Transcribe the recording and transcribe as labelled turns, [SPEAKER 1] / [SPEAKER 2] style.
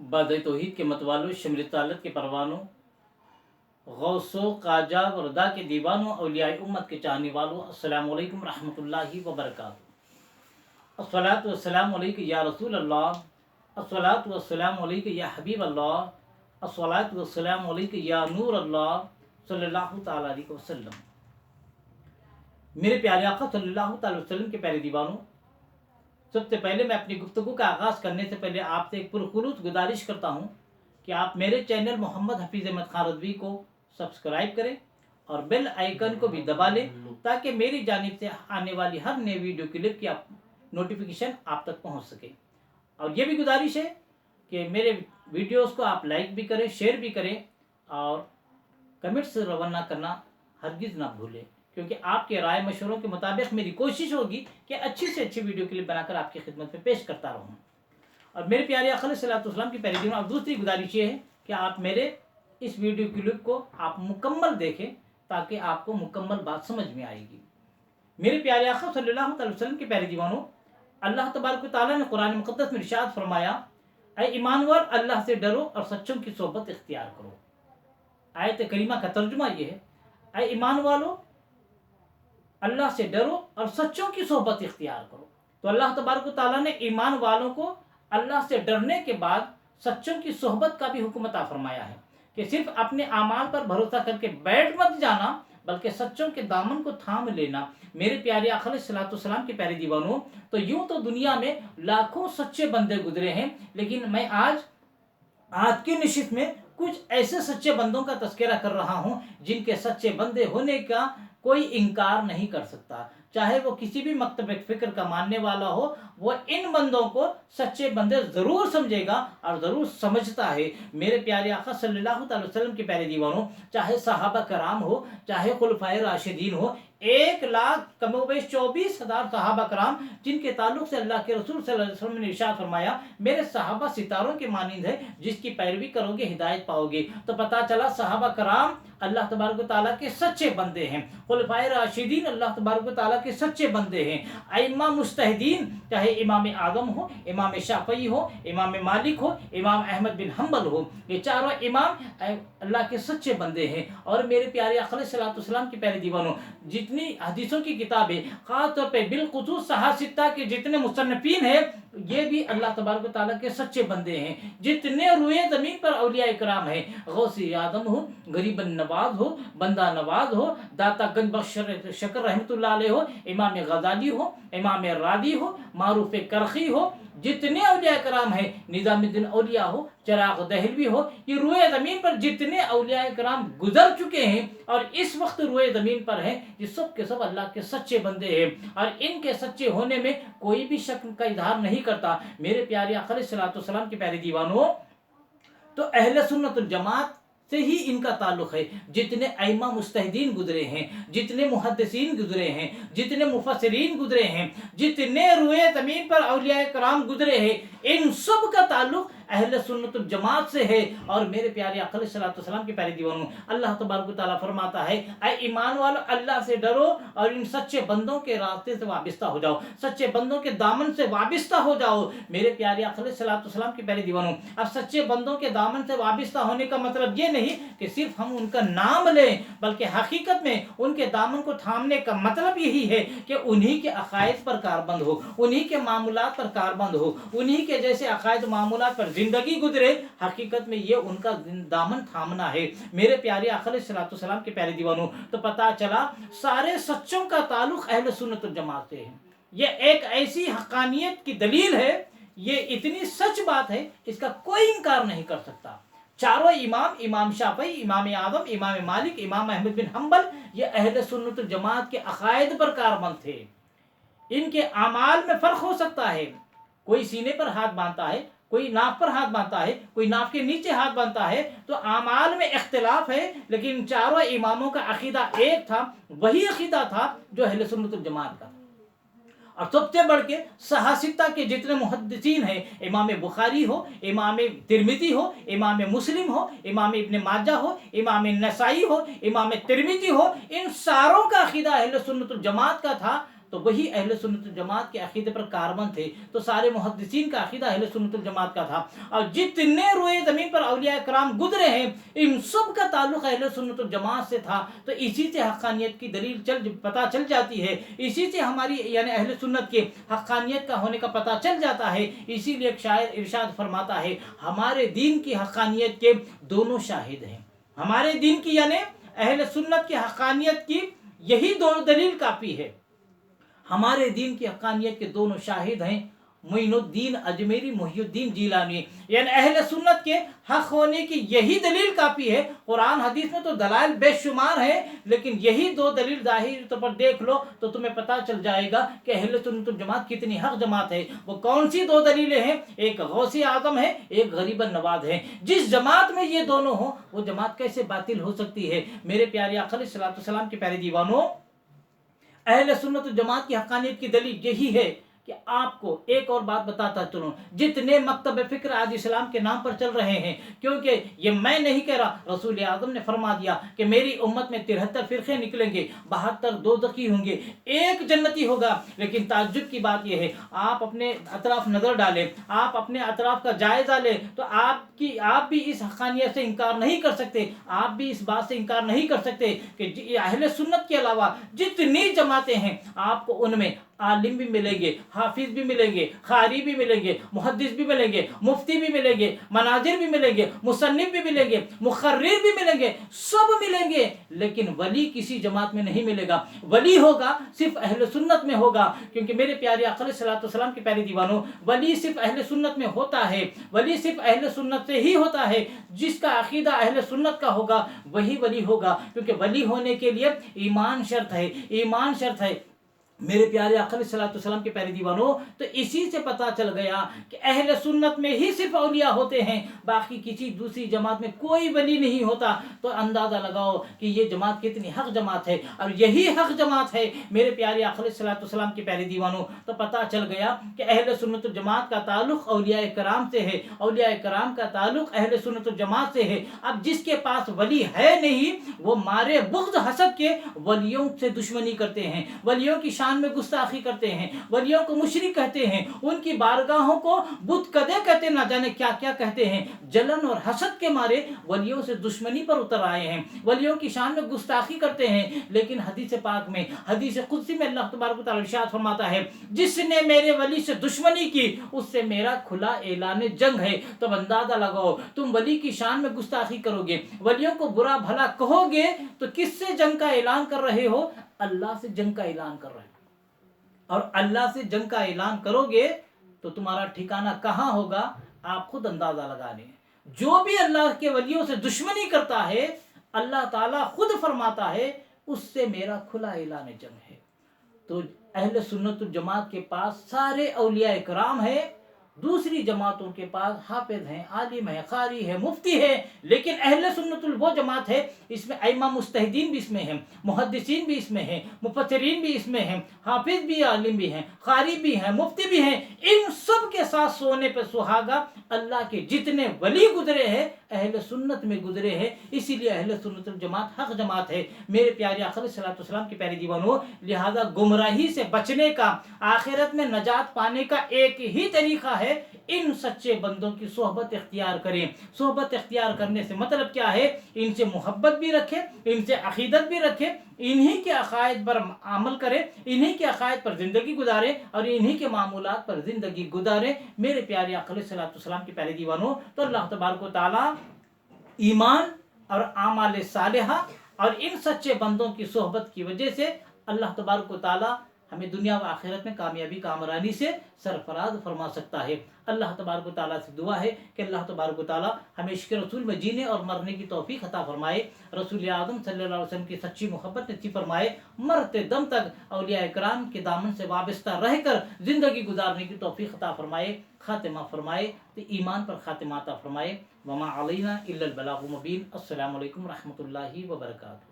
[SPEAKER 1] बाद तौहीद के मतवालों, शमर तालत के परवानों, गौसो काजा वरदा के दीवानों, औलियाए उम्मत के चाहने वालों, अस्सलामु अलैकुम रहमतुल्लाहि व बरकातुहू। अस्सलातु वस्सलामु अलैका या रसूल अल्लाह, अस्सलातु वस्सलामु अलैका या हबीब अल्लाह, अस्सलातु वस्सलामु अलैका या नूर अल्लाह सल्लल्लाहु तआला अलैहि वसल्लम। मेरे प्यारे आका सल्लल्लाहु तआला अलैहि वसल्लम के प्यारे दीवानों, सबसे पहले मैं अपनी गुफ्तगू का आगाज़ करने से पहले आपसे एक पुरखुलूस गुजारिश करता हूँ कि आप मेरे चैनल मोहम्मद हफीज़ अहमद खान रज़वी को सब्सक्राइब करें और बेल आइकन को भी दबा लें ताकि मेरी जानिब से आने वाली हर नई वीडियो क्लिप की नोटिफिकेशन आप तक पहुँच सके। और ये भी गुजारिश है कि मेरे वीडियोस को आप लाइक भी करें, शेयर भी करें और कमेंट्स रवाना करना हरगिज़ ना भूलें, क्योंकि आपके राय मशवरों के मुताबिक मेरी कोशिश होगी कि अच्छी से अच्छी वीडियो क्लिप बनाकर आपकी खिदमत में पेश करता रहूँ। और मेरे प्यारे आका अलैहिस्सलातु वस्सलाम की प्यारी दीवानों, और दूसरी गुजारिश ये है कि आप मेरे इस वीडियो क्लिप को आप मुकम्मल देखें ताकि आपको मुकम्मल बात समझ में आएगी। मेरे प्यारे आका सल्लल्लाहु अलैहि वसल्लम के प्यारे दीवानों, अल्लाह तबारक व तआला ने कुरान मुक़द्दस में इरशाद फरमाया, ऐ ईमान वालों, अल्लाह से डरो और सच्चों की सोहबत इख्तियार करो। आयत करीमा का तर्जुमा ये है, ऐ ईमान वालों, अल्लाह से डरो और सच्चों की सोहबत इख्तियार करो। तो अल्लाह तबारक व तआला ने ईमान वालों को अल्लाह से डरने के बाद सच्चों की सोहबत का भी हुक्म अता फरमाया है कि सिर्फ अपने आमाल पर भरोसा करके बैठ मत जाना, बल्कि सच्चों के दामन को थाम लेना। मेरे प्यारे आका अलैहिस्सलातु वस्सलाम के प्यारे दीवानों, तो यूं तो दुनिया में लाखों सच्चे बंदे गुजरे हैं, लेकिन मैं आज की नशिस्त में कुछ ऐसे सच्चे बंदों का तज़किरा कर रहा हूं जिनके सच्चे बंदे होने का कोई इनकार नहीं कर सकता। चाहे वो किसी भी मकतब फ़िक्र का मानने वाला हो, वो इन बंदों को सच्चे बंदे ज़रूर समझेगा और ज़रूर समझता है। मेरे प्यारे आका सल्लल्लाहु अलैहि वसल्लम के प्यारे दीवानों, चाहे सहाबा कराम हो, चाहे खुलफाए राशिदीन हो, 1,00,000 कमोबेश 24,000 सहाबा कराम जिनके ताल्लुक से अल्लाह के रसूल सल्लल्लाहु अलैहि वसल्लम ने इरशाद फरमाया, मेरे सहाबा सितारों के मानिंद है, जिसकी पैरवी करोगे हिदायत पाओगे। तो पता चला सहाबा कराम अल्लाह तबारक व तआला के सच्चे बंदे हैं, खुलफाए राशिदीन अल्लाह तबारक व तआला के सच्चे बंदे हैं, अइम्मा मुज्तहिदीन चाहे इमाम आज़म हो, इमाम शाफ़ई हो, इमाम मालिक हो, इमाम अहमद बिन हम्बल हो, ये चारों इमाम अल्लाह के सच्चे बंदे हैं। और मेरे प्यारे आका अलैहिस्सलातु वस्सलाम के प्यारे दीवानों, जितनी हदीसों की किताबें, खास तौर पे बिलखुसूस सहासित्ता के जितने मुसन्निफीन हैं, ये भी अल्लाह तबारक व तआला के सच्चे बंदे हैं। जितने रुए ज़मीन पर औलिया इकराम हैं, गौसे आदम हो, गरीबन नवाज हो, बंदा नवाज हो, दाता गंज बख्श शकर रहमतुल्लाह अलैह हो, इमाम गज़ाली हो, इमाम रादी हो, मारूफ करखी हो, जितने औलिया कराम हैं, निज़ामुद्दीन औलिया हो, चिराग दहलवी हो, ये रुए ज़मीन पर जितने औलिया कराम गुजर चुके हैं और इस वक्त रुए ज़मीन पर हैं, ये सब के सब अल्लाह के सच्चे बंदे हैं और इनके सच्चे होने में कोई भी शक का इजहार नहीं करता। मेरे प्यारे आका अलैहिस्सलातु वस्सलाम के प्यारे दीवानों, तो अहले सुन्नत वल जमात से ही इनका ताल्लुक़ है। जितने अइम्मा मुज्तहिदीन गुजरे हैं, जितने मुहद्दिसीन गुजरे हैं, जितने मुफस्सिरीन गुजरे हैं, जितने रुए ज़मीन पर औलिया कराम गुजरे हैं, इन सब का ताल्लुक़ अहले सुन्नत वल जमात से है। और मेरे प्यारे आका अलैहिस्सलातु वस्सलाम के प्यारे दीवानों, अल्लाह तबारक व तआला फरमाता है, ऐ ईमान वालों, अल्लाह से डरो और इन सच्चे बंदों के रास्ते से वाबिस्ता हो जाओ, सच्चे बंदों के दामन से वाबिस्ता हो जाओ। मेरे प्यारे आका अलैहिस्सलातु वस्सलाम के प्यारे दीवानों, अब सच्चे बंदों के दामन से वाबिस्ता होने का मतलब ये नहीं कि सिर्फ हम उनका नाम लें, बल्कि हकीकत में उनके दामन को थामने का मतलब यही है कि उन्हीं के अकायद पर कारबंद हो, उन्हीं के मामूलात पर कारबंद हो, उन्हीं के जैसे अकायद मामूलात पर जिंदगी गुजरे। हकीकत में ये उनका दामन थामना है। मेरे प्यारे आका अलैहिस्सलातु वस्सलाम के प्यारे दीवानों, तो पता चला सारे सच्चों का ताल्लुक अहले सुन्नत वल जमात से है। ये एक ऐसी हकानियत की दलील है, ये इतनी सच बात है, इसका कोई इनकार नहीं कर सकता। चारों इमाम, इमाम शाफ़ई, इमाम आज़म, इमाम मालिक, इमाम अहमद बिन हम्बल, ये अहले सुन्नत वल जमात के अकायद पर कारबंद थे। इनके आमाल में फ़र्क हो सकता है, कोई सीने पर हाथ बांधता है, कोई नाक पर हाथ बांधता है, कोई नाक के नीचे हाथ बांधता है, तो आमाल में इख्तिलाफ है, लेकिन चारों इमामों का अकीदा एक था, वही अकीदा था जो अहले सुन्नत वल जमात का। और सबसे बढ़ के सहासित्ता के जितने मुहद्दिसीन हैं, इमाम बुखारी हो, इमाम तिरमिज़ी हो, इमाम मुस्लिम हो, इमाम इब्न माजा हो, इमाम नसाई हो, इमाम तिरमिज़ी हो, इन सारों का अकीदा अहले सुन्नत वल जमात का था। तो वही अहले सुन्नत वल जमात के अकीदे पर कारबंद थे। तो सारे मुहद्दिसीन का अकीदा अहले सुन्नत वल जमात का था। और जितने रोए ज़मीन पर औलिया कराम गुजरे हैं, इन सब का ताल्लुक अहले सुन्नत वल जमात से था। तो इसी से हक़ानियत की दलील पता चल जाती है, इसी से हमारी यानी अहले सुन्नत के हक़ानियत का होने का पता चल जाता है। इसीलिए एक शायर इरशाद फरमाता है, हमारे दीन की हक़ानियत के दोनों शाहिद हैं। हमारे दीन की यानी अहले सुन्नत की हक़ानियत की यही दोनों दलील काफ़ी है। हमारे दीन की हक़ानियत के दोनों शाहिद हैं, मोइनुद्दीन अजमेरी, मुहियुद्दीन जीलानी। यानी अहले सुन्नत के हक होने की यही दलील काफ़ी है। कुरान हदीस में तो दलाइल बेशुमार है, लेकिन यही दो दलील ज़ाहिर तौर पर देख लो तो तुम्हें पता चल जाएगा कि अहले सुन्नत वल जमात कितनी हक जमात है। वो कौन सी दो दलीलें हैं? एक गौसे आज़म है, एक गरीबन नवाज है। जिस जमात में ये दोनों हो, वो जमात कैसे बातिल हो सकती है? मेरे प्यारे आका अलैहिस्सलातु वस्सलाम के प्यारे दीवानों, अहले सुन्नत वल जमात की हक़ानियत की दलील यही है कि आपको एक और बात बताता चलूं, जितने मकतब फ़िक्र आज इस्लाम के नाम पर चल रहे हैं, क्योंकि ये मैं नहीं कह रहा, रसूल आज़म ने फरमा दिया कि मेरी उम्मत में 73 फ़िरक़े निकलेंगे, 72 दोज़खी होंगे, एक जन्नती होगा। लेकिन ताज्जुब की बात यह है, आप अपने अतराफ़ नज़र डालें, आप अपने अतराफ़ का जायज़ा लें, तो आप भी इस हक़ानियत से इनकार नहीं कर सकते, आप भी इस बात से इनकार नहीं कर सकते कि अहले सुन्नत के अलावा जितनी जमातें हैं, आपको उनमें आलिम भी मिलेंगे, हाफिज भी मिलेंगे, कारी भी मिलेंगे, मुहद्दिस भी मिलेंगे, मुफ्ती भी मिलेंगे, मनाजिर भी मिलेंगे, मुसन्निफ भी मिलेंगे, मुखर्रिर भी मिलेंगे, सब मिलेंगे। लेकिन वली किसी जमात में नहीं मिलेगा। वली होगा सिर्फ अहले सुन्नत में होगा, क्योंकि मेरे प्यारे आका अलैहिस्सलातु वस्सलाम के प्यारे दीवानों, वली सिर्फ अहले सुन्नत में होता है। वली सिर्फ अहले सुन्नत से ही होता है। जिसका अकीदा अहले सुन्नत का होगा वही वली होगा, क्योंकि वली होने के लिए ईमान शर्त है, ईमान शर्त है। मेरे प्यारे आका अलैहिस्सलातु वस्सलाम के प्यारे दीवानों, तो इसी से पता चल गया कि अहले सुन्नत में ही सिर्फ औलिया होते हैं, बाकी किसी दूसरी जमात में कोई वली नहीं होता। तो अंदाज़ा लगाओ कि ये जमात कितनी हक जमात है, और यही हक जमात है मेरे प्यारे आका अलैहिस्सलातु वस्सलाम के प्यारे दीवानों। तो पता चल गया कि अहले सुन्नत वल जमात का ताल्लुक़ औलिया कराम से है, औलिया कराम का ताल्लुक़ अहले सुन्नत वल जमात से है। अब जिसके पास वली है नहीं, वो मारे बुग़्ज़ हसद के वलियों से दुश्मनी करते हैं, वलियों की शान में गुस्ताखी करते हैं, वलियों को मुशरिक कहते हैं, उनकी बारगाहों को बुत कदे कहते, ना जाने क्या क्या कहते हैं। जलन और हसद के मारे वलियों से दुश्मनी पर उतर आए हैं, वलियों की शान में गुस्ताखी करते हैं। लेकिन हदीस पाक में, हदीस कुदसी में अल्लाह तबारक व तआला इरशाद फरमाता है, जिसने मेरे वली से दुश्मनी की उससे मेरा खुला ऐलान जंग है। तो अंदाजा लगाओ, तुम वली की शान में गुस्ताखी करोगे, वलियों को बुरा भला कहोगे, तो किससे जंग का ऐलान कर रहे हो? अल्लाह से जंग का ऐलान कर रहे हो। और अल्लाह से जंग का ऐलान करोगे तो तुम्हारा ठिकाना कहाँ होगा, आप खुद अंदाजा लगा लें। जो भी अल्लाह के वलियों से दुश्मनी करता है, अल्लाह ताला खुद फरमाता है उससे मेरा खुला ऐलान जंग है। तो अहले सुन्नत वल जमात के पास सारे औलिया कराम है, दूसरी जमातों के पास हाफिज हैं, आलिम है, कारी है, मुफ्ती है। लेकिन अहले सुन्नत वल वो जमात है, इसमें अइम्मा मुस्तहिदीन भी इसमें हैं, मुहद्दिसीन भी इसमें हैं, मुफस्सिरीन भी इसमें हैं, हाफिज भी, आलिम भी हैं, कारी भी हैं, मुफ्ती भी हैं। इन सब के साथ सोने पर सुहागा अल्लाह के जितने वली गुजरे हैं, अहले सुन्नत में गुजरे हैं। इसीलिए अहले सुन्नत वल जमात हक जमात है। मेरे प्यारे आका अलैहिस्सलातु वस्सलाम के प्यारे दीवानों, लिहाजा गुमराही से बचने का, आखिरत में नजात पाने का एक ही तरीका है, इन सच्चे बंदों की सोहबत इख्तियार करें। सोहबत इख्तियार करने से मतलब क्या है? इनसे मोहब्बत भी रखें, इनसे अकीदत भी रखें, इन्हीं के अकायद पर अमल करें, इन्हीं के अकायद पर ज़िंदगी गुजारें और इन्हीं के मामूलात पर ज़िंदगी गुजारें। मेरे प्यारे आका अलैहिस्सलातु वस्सलाम के प्यारे दीवानों, तो अल्लाह तबारक व तआला ईमान और आमाल सालिहा और इन सच्चे बंदों की सोहबत की वजह से अल्लाह तबारक व तआला हमें दुनिया व आखिरत में कामयाबी कामरानी से सरफराज फरमा सकता है। अल्लाह तबारक व तआला से दुआ है कि अल्लाह तबारक व तआला हमें इश्क़ रसूल में जीने और मरने की तौफीक अता फरमाए, रसूल आज़म सल्लल्लाहु अलैहि वसल्लम की सच्ची मोहब्बत नसीब फरमाए, मरते दम तक औलिया इकराम के दामन से वाबस्ता रहकर ज़िंदगी गुजारने की तौफीक अता फरमाए, खातिमा फरमाए, तो ईमान पर खातिमा अता फरमाए। वमा अलैना इल्लल बलागुल मुबीन। अस्सलामु अलैकुम रहमतुल्लाहि व बरकातुहू।